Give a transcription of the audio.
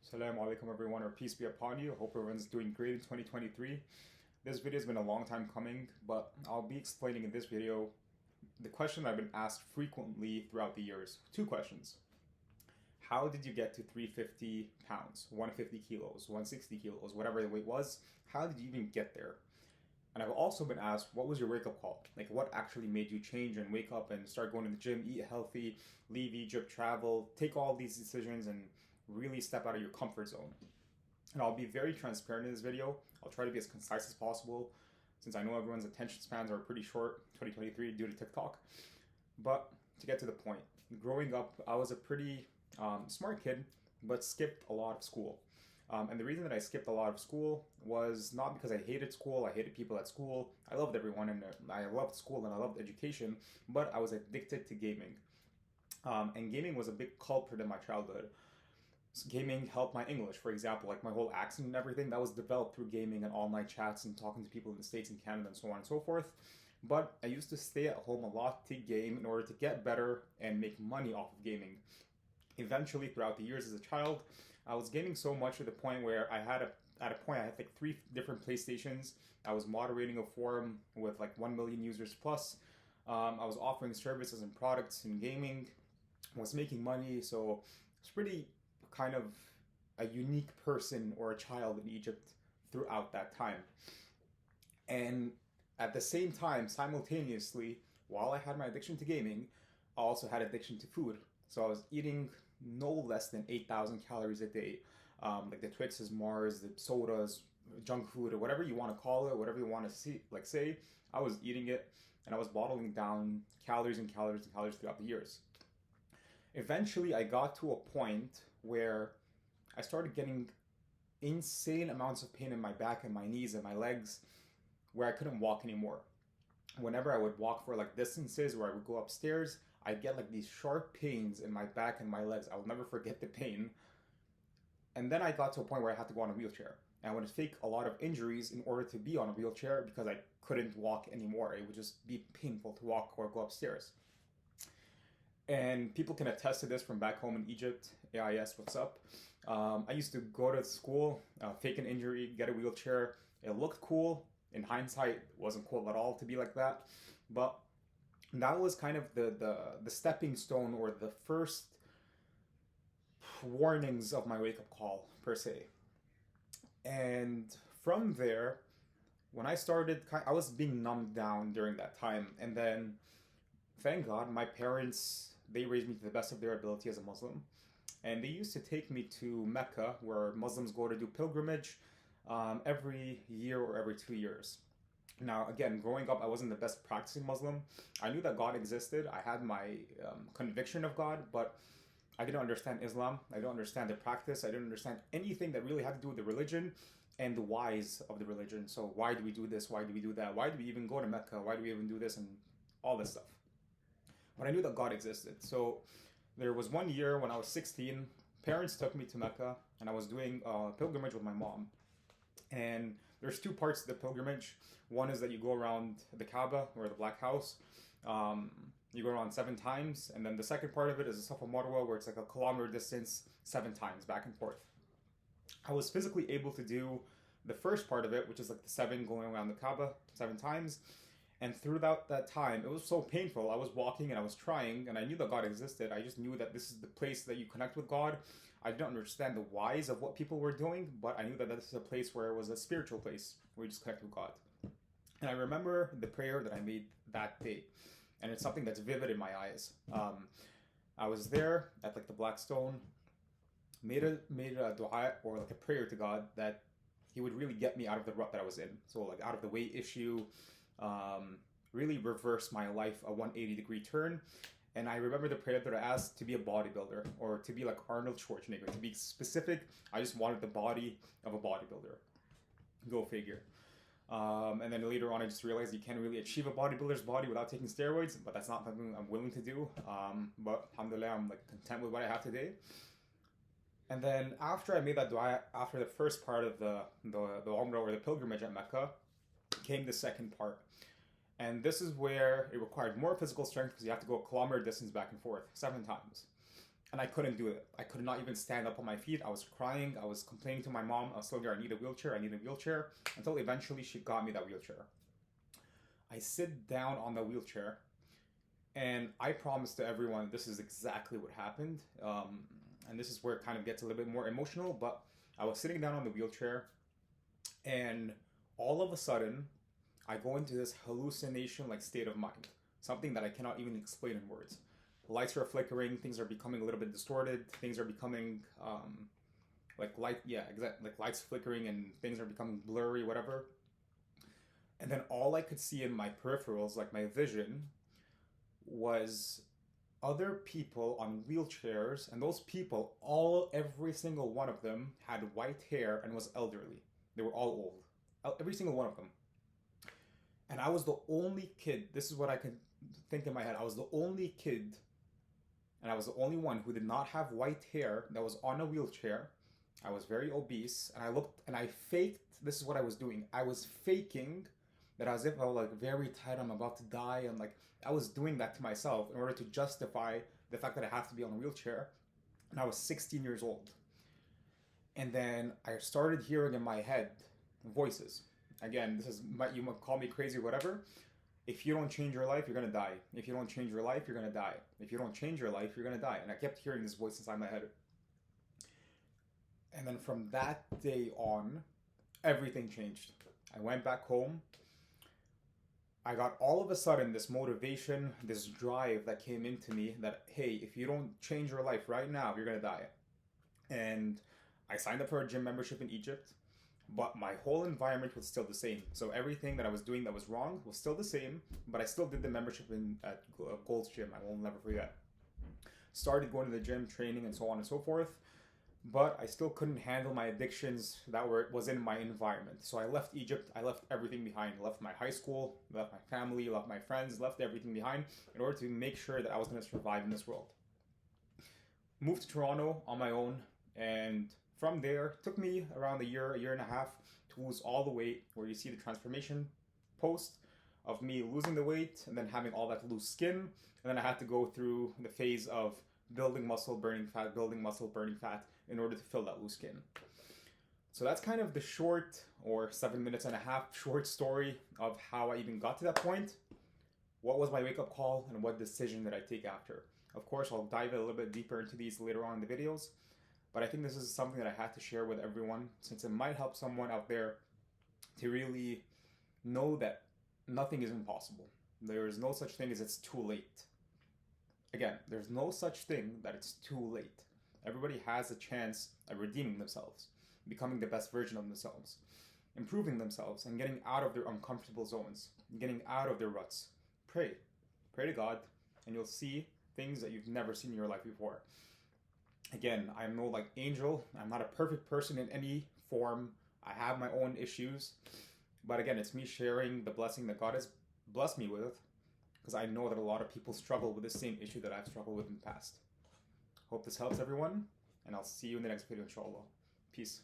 Assalamu alaikum everyone, or peace be upon you. Hope everyone's doing great in 2023. This video has been a long time coming, but I'll be explaining in this video the question I've been asked frequently throughout the years. Two questions. How did you get to 350 pounds, 150 kilos, 160 kilos, whatever the weight was? How did you even get there? And I've also been asked, what was your wake-up call? Like, what actually made you change and wake up and start going to the gym, eat healthy, leave Egypt, travel, take all these decisions and really step out of your comfort zone? And I'll be very transparent in this video. I'll try to be as concise as possible, since I know everyone's attention spans are pretty short, 2023, due to TikTok. But to get to the point, growing up, I was a pretty smart kid, but skipped a lot of school. And the reason that I skipped a lot of school was not because I hated school, I hated people at school. I loved everyone and I loved school and I loved education, but I was addicted to gaming. And gaming was a big culprit in my childhood. So gaming helped my English, for example, like my whole accent and everything, that was developed through gaming and online chats and talking to people in the States and Canada and so on and so forth. But I used to stay at home a lot to game in order to get better and make money off of gaming. Eventually, throughout the years as a child, I was gaming so much to the point where I had like 3 different PlayStations. I was moderating a forum with like 1 million users plus. I was offering services and products in gaming, was making money, so it's pretty kind of a unique person or a child in Egypt throughout that time. And at the same time, simultaneously, while I had my addiction to gaming, I also had addiction to food. So I was eating no less than 8,000 calories a day. Like the Twixes, Mars, the sodas, junk food, or whatever you want to call it, whatever you want to see, like say, I was eating it and I was bottling down calories and calories and calories throughout the years. Eventually, I got to a point where I started getting insane amounts of pain in my back and my knees and my legs where I couldn't walk anymore. Whenever I would walk for like distances where I would go upstairs, I'd get like these sharp pains in my back and my legs. I will never forget the pain. And then I got to a point where I had to go on a wheelchair. And I would fake a lot of injuries in order to be on a wheelchair because I couldn't walk anymore. It would just be painful to walk or go upstairs. And people can attest to this from back home in Egypt. AIS, what's up? I used to go to school, fake an injury, get a wheelchair. It looked cool. In hindsight, it wasn't cool at all to be like that. But that was kind of the stepping stone or the first warnings of my wake-up call, per se. And from there, when I started, I was being numbed down during that time. And then, thank God, my parents, they raised me to the best of their ability as a Muslim. And they used to take me to Mecca, where Muslims go to do pilgrimage every year or every 2 years. Now, again, growing up, I wasn't the best practicing Muslim. I knew that God existed. I had my conviction of God, but I didn't understand Islam. I didn't understand the practice. I didn't understand anything that really had to do with the religion and the whys of the religion. So why do we do this? Why do we do that? Why do we even go to Mecca? Why do we even do this? And all this stuff. But I knew that God existed. So there was one year when I was 16, parents took me to Mecca, and I was doing a pilgrimage with my mom. And there's 2 parts to the pilgrimage. One is that you go around the Kaaba, or the Black House. You go around 7 times. And then the second part of it is the Safa Marwa, where it's like a kilometer distance 7 times, back and forth. I was physically able to do the first part of it, which is like the 7 going around the Kaaba 7 times. And throughout that time, it was so painful. I was walking and I was trying, and I knew that God existed. I just knew that this is the place that you connect with God. I didn't understand the whys of what people were doing, but I knew that this is a place where it was a spiritual place where you just connect with God. And I remember the prayer that I made that day, and it's something that's vivid in my eyes. I was there at like the Black Stone, made a dua or like a prayer to God that He would really get me out of the rut that I was in. So like out of the weight issue. Really reverse my life a 180-degree turn. And I remember the prayer that I asked to be a bodybuilder, or to be like Arnold Schwarzenegger. To be specific, I just wanted the body of a bodybuilder. Go figure. And then later on, I just realized you can't really achieve a bodybuilder's body without taking steroids, but that's not something I'm willing to do. But alhamdulillah, I'm like content with what I have today. And then after I made that dua, after the first part of the Umrah or the pilgrimage at Mecca, came the second part. And this is where it required more physical strength because you have to go a kilometer distance back and forth 7 times. and I couldn't do it. I could not even stand up on my feet. I was crying. I was complaining to my mom. I was telling her I need a wheelchair. I need a wheelchair. Until eventually she got me that wheelchair. I sit down on the wheelchair, and I promise to everyone this is exactly what happened. And this is where it kind of gets a little bit more emotional. But I was sitting down on the wheelchair, and all of a sudden, I go into this hallucination-like state of mind. Something that I cannot even explain in words. Lights are flickering, things are becoming a little bit distorted, things are becoming like lights flickering and things are becoming blurry, whatever. And then all I could see in my peripherals, like my vision, was other people on wheelchairs, and those people, every single one of them had white hair and was elderly. They were all old. Every single one of them. And I was the only kid, this is what I could think in my head, I was the only kid, and I was the only one who did not have white hair that was on a wheelchair. I was very obese, and I looked, and I faked, this is what I was doing. I was faking that as if I was like very tired, I'm about to die, and like, I was doing that to myself in order to justify the fact that I have to be on a wheelchair. And I was 16 years old. And then I started hearing in my head voices. Again, this is, you might call me crazy or whatever. If you don't change your life, you're gonna die. If you don't change your life, you're gonna die. If you don't change your life, you're gonna die. And I kept hearing this voice inside my head. And then from that day on, everything changed. I went back home. I got all of a sudden this motivation, this drive that came into me that, hey, if you don't change your life right now, you're gonna die. And I signed up for a gym membership in Egypt. But my whole environment was still the same. So everything that I was doing that was wrong was still the same, but I still did the membership at Gold's Gym. I will never forget. Started going to the gym, training, and so on and so forth. But I still couldn't handle my addictions that was in my environment. So I left Egypt. I left everything behind. Left my high school, left my family, left my friends, left everything behind in order to make sure that I was going to survive in this world. Moved to Toronto on my own, and from there, it took me around a year and a half to lose all the weight, where you see the transformation post of me losing the weight and then having all that loose skin. And then I had to go through the phase of building muscle, burning fat, building muscle, burning fat in order to fill that loose skin. So that's kind of the short, or 7 minutes and a half short story of how I even got to that point. What was my wake-up call and what decision did I take after? Of course, I'll dive a little bit deeper into these later on in the videos. But I think this is something that I had to share with everyone, since it might help someone out there to really know that nothing is impossible. There is no such thing as it's too late. Again, there's no such thing that it's too late. Everybody has a chance at redeeming themselves, becoming the best version of themselves, improving themselves, and getting out of their uncomfortable zones, getting out of their ruts. Pray. Pray to God, and you'll see things that you've never seen in your life before. Again, I'm no like angel. I'm not a perfect person in any form. I have my own issues. But again, it's me sharing the blessing that God has blessed me with, because I know that a lot of people struggle with the same issue that I've struggled with in the past. Hope this helps everyone, and I'll see you in the next video, inshallah. Peace.